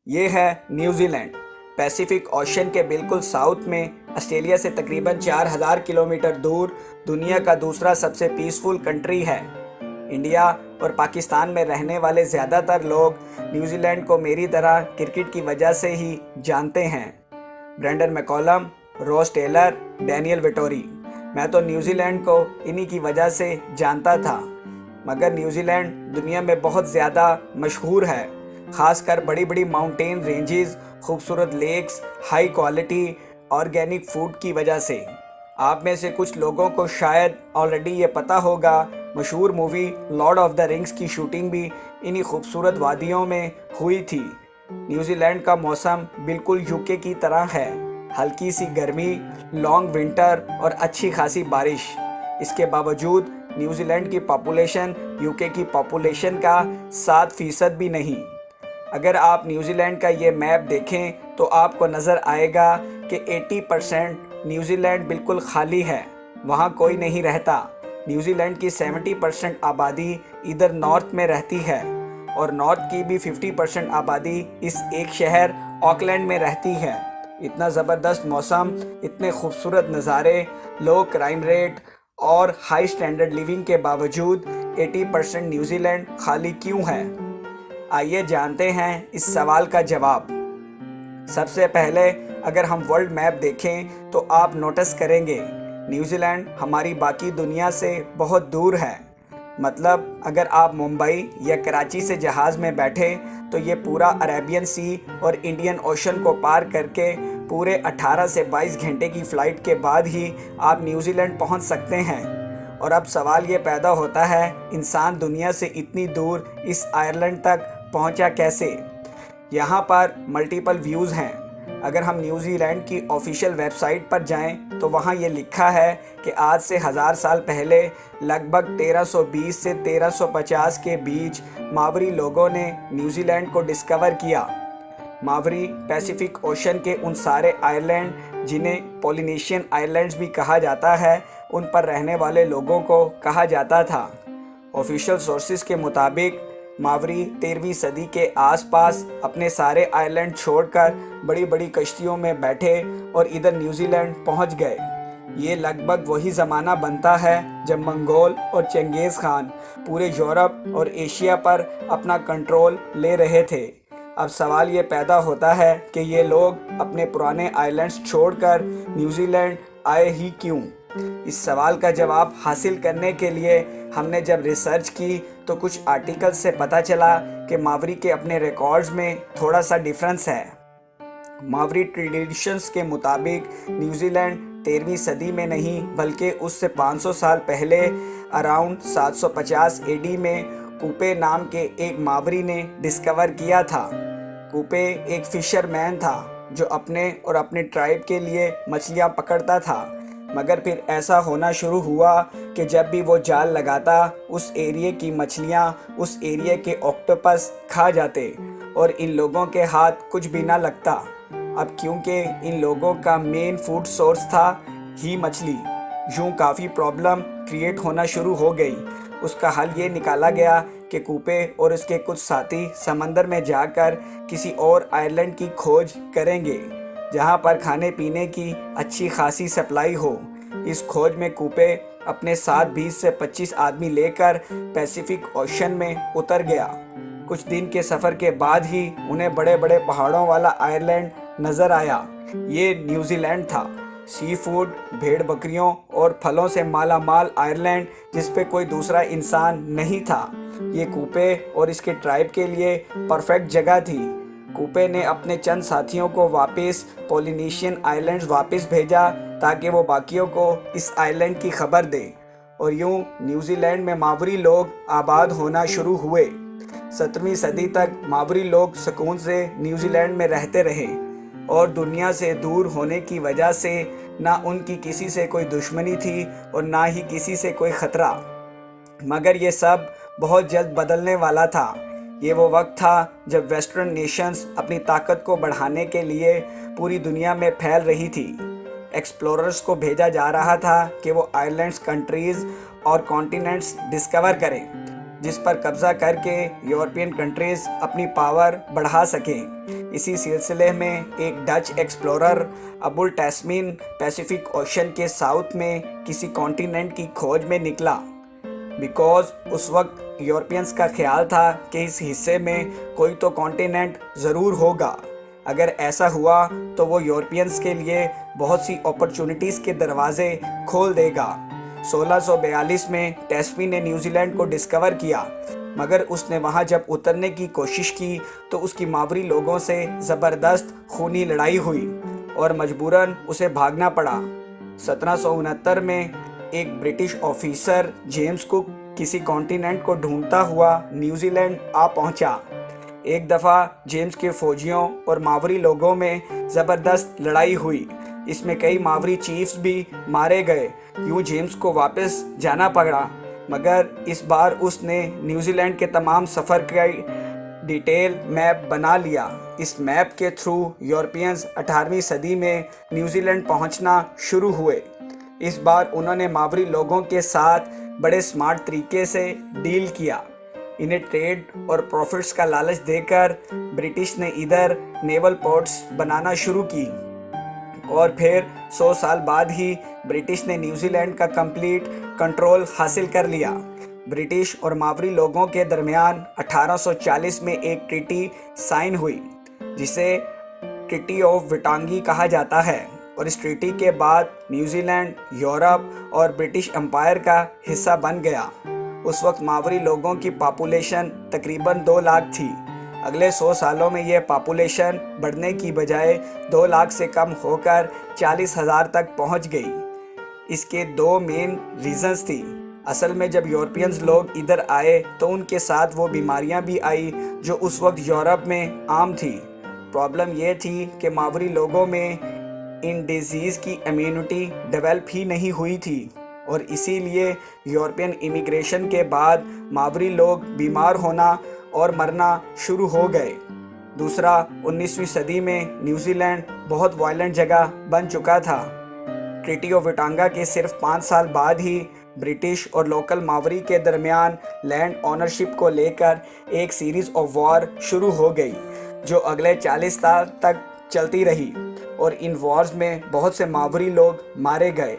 ये है New Zealand. Pacific Ocean के बिल्कुल साउथ में, ऑस्ट्रेलिया से तकरीबन 4000 किलोमीटर दूर, दुनिया का दूसरा सबसे पीसफुल कंट्री है। इंडिया और पाकिस्तान में रहने वाले ज़्यादातर लोग न्यूजीलैंड को मेरी तरह क्रिकेट की वजह से ही जानते हैं। Brendon McCullum, Ross Taylor, Daniel Vettori. मैं तो न्यूजीलैंड को इन्हीं की वजह से जानता था। मगर न्यूजीलैंड दुनिया में बहुत ज़्यादा मशहूर है, ख़ासकर बड़ी बड़ी माउंटेन रेंजेस, खूबसूरत lakes, high quality organic food की वजह से। आप में से कुछ लोगों को शायद ऑलरेडी ये पता होगा, मशहूर movie Lord of the rings की शूटिंग भी इन्हीं खूबसूरत वादियों में हुई थी। न्यूजीलैंड का मौसम बिल्कुल यूके की तरह है, हल्की सी गर्मी, लॉन्ग विंटर और अच्छी खासी बारिश। इसके बावजूद न्यूजीलैंड की पॉपुलेशन यूके की पॉपुलेशन का 7% भी नहीं। अगर आप न्यूजीलैंड का ये मैप देखें तो आपको नज़र आएगा कि 80% न्यूजीलैंड बिल्कुल खाली है, वहाँ कोई नहीं रहता। न्यूजीलैंड की 70% आबादी इधर नॉर्थ में रहती है और नॉर्थ की भी 50% आबादी इस एक शहर ऑकलैंड में रहती है। इतना ज़बरदस्त मौसम, इतने खूबसूरत नज़ारे, लो क्राइम रेट और हाई स्टैंडर्ड लिविंग के बावजूद 80% न्यूजीलैंड खाली क्यों है? आइए जानते हैं इस सवाल का जवाब। सबसे पहले अगर हम वर्ल्ड मैप देखें तो आप नोटिस करेंगे न्यूजीलैंड हमारी बाकी दुनिया से बहुत दूर है। मतलब अगर आप मुंबई या कराची से जहाज़ में बैठे तो ये पूरा अरेबियन सी और इंडियन ओशन को पार करके पूरे 18 से 22 घंटे की फ़्लाइट के बाद ही आप न्यूजीलैंड पहुंच सकते हैं। और अब सवाल ये पैदा होता है, इंसान दुनिया से इतनी दूर इस आयरलैंड तक पहुंचा कैसे? यहाँ पर मल्टीपल व्यूज़ हैं। अगर हम न्यूजीलैंड की ऑफिशियल वेबसाइट पर जाएं तो वहाँ ये लिखा है कि आज से 1000 साल पहले लगभग 1320 से 1350 के बीच मावरी लोगों ने न्यूजीलैंड को डिस्कवर किया। मावरी पैसिफिक ओशन के उन सारे आइलैंड जिन्हें पॉलिनेशियन आइलैंड्स भी कहा जाता है, उन पर रहने वाले लोगों को कहा जाता था। ऑफिशियल सोर्सेज के मुताबिक मावरी 13वीं सदी के आसपास अपने सारे आइलैंड छोड़कर बड़ी बड़ी कश्तियों में बैठे और इधर न्यूजीलैंड पहुंच गए। ये लगभग वही ज़माना बनता है जब मंगोल और चंगेज़ खान पूरे यूरोप और एशिया पर अपना कंट्रोल ले रहे थे। अब सवाल ये पैदा होता है कि ये लोग अपने पुराने आइलैंड्स छोड़कर न्यूजीलैंड आए ही क्यों? इस सवाल का जवाब हासिल करने के लिए हमने जब रिसर्च की तो कुछ आर्टिकल्स से पता चला कि मावरी के अपने रिकॉर्ड्स में थोड़ा सा डिफरेंस है। मावरी ट्रेडिशंस के मुताबिक न्यूजीलैंड 13वीं सदी में नहीं बल्कि उससे 500 साल पहले अराउंड 750 एडी में कूपे नाम के एक मावरी ने डिस्कवर किया था। कूपे एक फिशरमैन था जो अपने और अपने ट्राइब के लिए मछलियाँ पकड़ता था। मगर फिर ऐसा होना शुरू हुआ कि जब भी वो जाल लगाता, उस एरिया की मछलियाँ उस एरिया के ऑक्टोपस खा जाते और इन लोगों के हाथ कुछ भी ना लगता। अब क्योंकि इन लोगों का मेन फूड सोर्स था ही मछली, यूँ काफ़ी प्रॉब्लम क्रिएट होना शुरू हो गई। उसका हल ये निकाला गया कि कूपे और उसके कुछ साथी समंदर में जाकर किसी और आइलैंड की खोज करेंगे जहाँ पर खाने पीने की अच्छी खासी सप्लाई हो। इस खोज में कूपे अपने साथ 20 से 25 आदमी लेकर पैसिफिक ओशन में उतर गया। कुछ दिन के सफ़र के बाद ही उन्हें बड़े बड़े पहाड़ों वाला आयरलैंड नज़र आया। ये न्यूजीलैंड था। सी फूड, भेड़ बकरियों और फलों से माला माल आयरलैंड जिस पे कोई दूसरा इंसान नहीं था। ये कूपे और इसके ट्राइब के लिए परफेक्ट जगह थी। कूपे ने अपने चंद साथियों को वापस पॉलिनेशियन आइलैंड्स वापस भेजा ताकि वो बाकियों को इस आइलैंड की खबर दे और यूं न्यूजीलैंड में मावरी लोग आबाद होना शुरू हुए। 17वीं सदी तक मावरी लोग सुकून से न्यूजीलैंड में रहते रहे और दुनिया से दूर होने की वजह से ना उनकी किसी से कोई दुश्मनी थी और ना ही किसी से कोई ख़तरा। मगर ये सब बहुत जल्द बदलने वाला था। ये वो वक्त था जब वेस्टर्न नेशंस अपनी ताकत को बढ़ाने के लिए पूरी दुनिया में फैल रही थी। एक्सप्लोरर्स को भेजा जा रहा था कि वो आइलैंड्स, कंट्रीज़ और कॉन्टिनेंट्स डिस्कवर करें। जिस पर कब्जा करके यूरोपियन कंट्रीज अपनी पावर बढ़ा सकें। इसी सिलसिले में एक Dutch explorer Abel Tasman Pacific Ocean के साउथ में किसी कॉन्टिनेंट की खोज में निकला। बिकॉज उस वक्त यूरोपियंस का ख्याल था कि इस हिस्से में कोई तो कॉन्टिनेंट ज़रूर होगा। अगर ऐसा हुआ तो वो यूरोपियंस के लिए बहुत सी अपॉर्चुनिटीज़ के दरवाजे खोल देगा। 1642 में टैस्मी ने न्यूजीलैंड को डिस्कवर किया, मगर उसने वहाँ जब उतरने की कोशिश की तो उसकी मावरी लोगों से ज़बरदस्त खूनी लड़ाई हुई और मजबूरन उसे भागना पड़ा। 1769 में एक ब्रिटिश ऑफिसर जेम्स कुक किसी कॉन्टिनेंट को ढूंढता हुआ न्यूजीलैंड आ पहुंचा। एक दफ़ा जेम्स के फौजियों और मावरी लोगों में ज़बरदस्त लड़ाई हुई। इसमें कई मावरी चीफ्स भी मारे गए। यूँ जेम्स को वापस जाना पड़ा, मगर इस बार उसने न्यूजीलैंड के तमाम सफ़र का डिटेल मैप बना लिया। इस मैप के थ्रू यूरोपियंस 18वीं सदी में न्यूजीलैंड पहुंचना शुरू हुए। इस बार उन्होंने मावरी लोगों के साथ बड़े स्मार्ट तरीके से डील किया। इन्हें ट्रेड और प्रॉफिट्स का लालच देकर ब्रिटिश ने इधर नेवल पोर्ट्स बनाना शुरू की और फिर 100 साल बाद ही ब्रिटिश ने न्यूजीलैंड का कंप्लीट कंट्रोल हासिल कर लिया। ब्रिटिश और मावरी लोगों के दरमियान 1840 में एक ट्रीटी साइन हुई जिसे ट्रीटी ऑफ विटांगी कहा जाता है, और इस ट्रीटी के बाद न्यूजीलैंड यूरोप और ब्रिटिश एम्पायर का हिस्सा बन गया। उस वक्त मावरी लोगों की पॉपुलेशन तकरीबन 2 लाख थी। अगले 100 सालों में यह पॉपुलेशन बढ़ने की बजाय 2 लाख से कम होकर 40,000 तक पहुंच गई। इसके 2 मेन रीजंस थी। असल में जब यूरोपियंस लोग इधर आए तो उनके साथ वो बीमारियां भी आई जो उस वक्त यूरोप में आम थी। प्रॉब्लम ये थी कि मावरी लोगों में इन डिजीज़ की इम्यूनिटी डेवलप ही नहीं हुई थी, और इसीलिए यूरोपियन इमिग्रेशन के बाद मावरी लोग बीमार होना और मरना शुरू हो गए। दूसरा, 19वीं सदी में न्यूजीलैंड बहुत वायलेंट जगह बन चुका था। ट्रीटी ऑफ विटांगा के सिर्फ 5 साल बाद ही ब्रिटिश और लोकल मावरी के दरमियान लैंड ओनरशिप को लेकर एक सीरीज़ ऑफ वॉर शुरू हो गई जो अगले 40 साल तक चलती रही, और इन वॉर्स में बहुत से मावरी लोग मारे गए।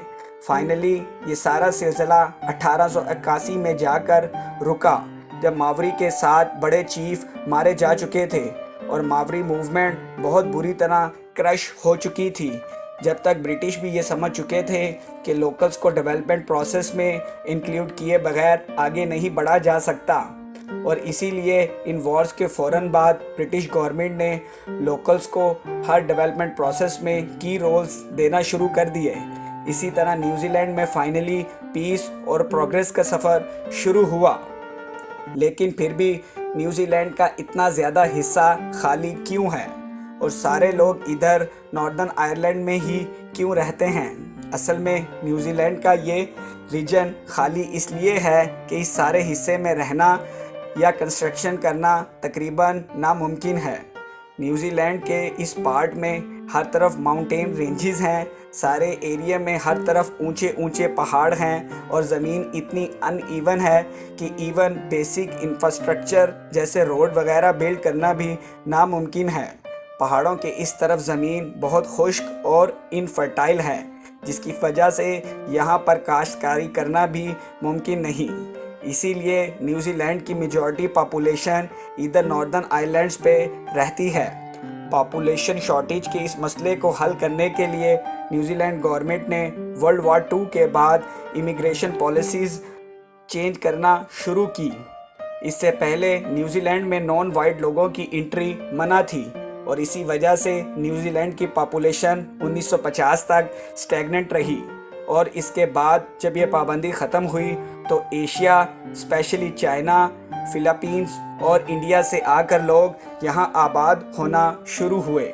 फाइनली ये सारा सिलसिला 1881 में जाकर रुका, जब मावरी के 7 बड़े चीफ मारे जा चुके थे और मावरी मूवमेंट बहुत बुरी तरह क्रश हो चुकी थी। जब तक ब्रिटिश भी ये समझ चुके थे कि लोकल्स को डेवलपमेंट प्रोसेस में इंक्लूड किए बगैर आगे नहीं बढ़ा जा सकता, और इसीलिए इन वॉर्स के फ़ौरन बाद ब्रिटिश गवर्नमेंट ने लोकल्स को हर डेवलपमेंट प्रोसेस में की रोल्स देना शुरू कर दिए। इसी तरह न्यूजीलैंड में फाइनली पीस और प्रोग्रेस का सफ़र शुरू हुआ। लेकिन फिर भी न्यूजीलैंड का इतना ज़्यादा हिस्सा खाली क्यों है, और सारे लोग इधर नॉर्दर्न आयरलैंड में ही क्यों रहते हैं? असल में न्यूजीलैंड का ये रीजन खाली इसलिए है कि इस सारे हिस्से में रहना या कंस्ट्रक्शन करना तकरीबन नामुमकिन है। न्यूजीलैंड के इस पार्ट में हर तरफ माउंटेन रेंजेस हैं, सारे एरिया में हर तरफ ऊंचे ऊंचे पहाड़ हैं, और ज़मीन इतनी अनइवन है कि इवन बेसिक इंफ्रास्ट्रक्चर जैसे रोड वगैरह बिल्ड करना भी नामुमकिन है। पहाड़ों के इस तरफ ज़मीन बहुत खुश्क और इनफर्टाइल है, जिसकी वजह से यहाँ पर काश्तकारी करना भी मुमकिन नहीं। इसीलिए न्यूजीलैंड की मेजॉरिटी पॉपुलेशन इधर नॉर्दर्न आइलैंड्स पे रहती है। पॉपुलेशन शॉर्टेज के इस मसले को हल करने के लिए न्यूजीलैंड गवर्नमेंट ने वर्ल्ड वॉर 2 के बाद इमिग्रेशन पॉलिसीज़ चेंज करना शुरू की। इससे पहले न्यूजीलैंड में नॉन वाइट लोगों की एंट्री मना थी, और इसी वजह से न्यूजीलैंड की पॉपुलेशन 1950 तक स्टैग्नेंट रही। और इसके बाद जब ये पाबंदी ख़त्म हुई तो एशिया, स्पेशली चाइना, फिलीपींस और इंडिया से आकर लोग यहाँ आबाद होना शुरू हुए।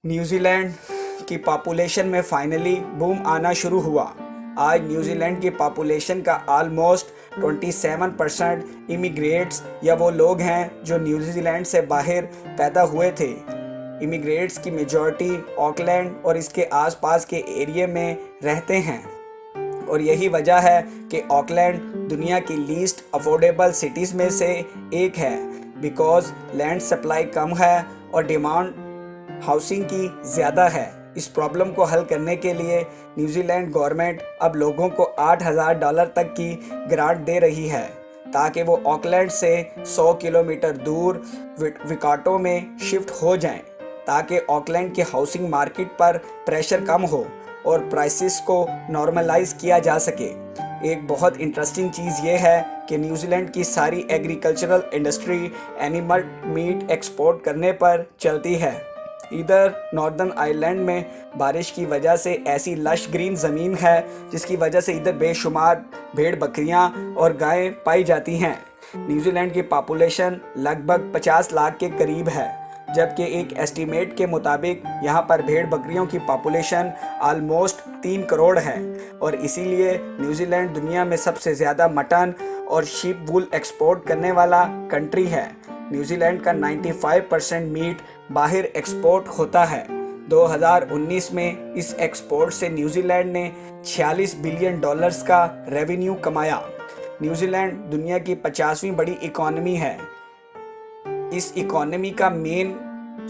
न्यूजीलैंड की पॉपुलेशन में फाइनली बूम आना शुरू हुआ। आज न्यूजीलैंड की पॉपुलेशन का ऑलमोस्ट 27% इमिग्रेट्स या वो लोग हैं जो न्यूजीलैंड से बाहर पैदा हुए थे। इमिग्रेट्स की मेजॉरिटी ऑकलैंड और इसके आसपास के एरिया में रहते हैं, और यही वजह है कि ऑकलैंड दुनिया की लीस्ट अफोर्डेबल सिटीज़ में से एक है बिकॉज लैंड सप्लाई कम है और डिमांड हाउसिंग की ज़्यादा है। इस प्रॉब्लम को हल करने के लिए न्यूजीलैंड गवर्नमेंट अब लोगों को $8,000 तक की ग्रांट दे रही है ताकि वो ऑकलैंड से 100 किलोमीटर दूर विकाटो में शिफ्ट हो जाएं, ताकि ऑकलैंड के हाउसिंग मार्केट पर प्रेशर कम हो और प्राइसेस को नॉर्मलाइज किया जा सके। एक बहुत इंटरेस्टिंग चीज़ ये है कि न्यूजीलैंड की सारी agricultural industry animal meet export करने पर चलती है। इधर नॉर्दर्न आयरलैंड में बारिश की वजह से ऐसी लश ग्रीन ज़मीन है जिसकी वजह से इधर बेशुमार भेड़ बकरियां और गायें पाई जाती हैं। न्यूजीलैंड की पॉपुलेशन लगभग 50 लाख के करीब है, जबकि एक एस्टीमेट के मुताबिक यहाँ पर भेड़ बकरियों की पॉपुलेशन ऑलमोस्ट 3 करोड़ है और इसीलिए न्यूजीलैंड दुनिया में सबसे ज़्यादा मटन और शीप वूल एक्सपोर्ट करने वाला कंट्री है। न्यूजीलैंड का 95% मीट बाहर एक्सपोर्ट होता है। 2019 में इस एक्सपोर्ट से न्यूजीलैंड ने $46 बिलियन का रेवेन्यू कमाया। न्यूजीलैंड दुनिया की 50वीं बड़ी इकॉनमी है। इस इकॉनमी का main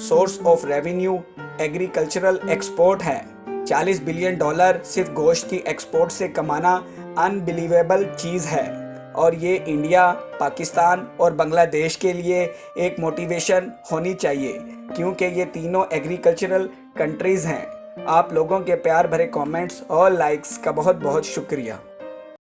source of revenue agricultural export है। $40 बिलियन सिर्फ गोश्त की एक्सपोर्ट से कमाना अनबिलीवेबल चीज़ है और ये इंडिया, पाकिस्तान और बांग्लादेश के लिए एक मोटिवेशन होनी चाहिए क्योंकि ये तीनों एग्रीकल्चरल कंट्रीज़ हैं। आप लोगों के प्यार भरे कमेंट्स और लाइक्स का बहुत बहुत शुक्रिया।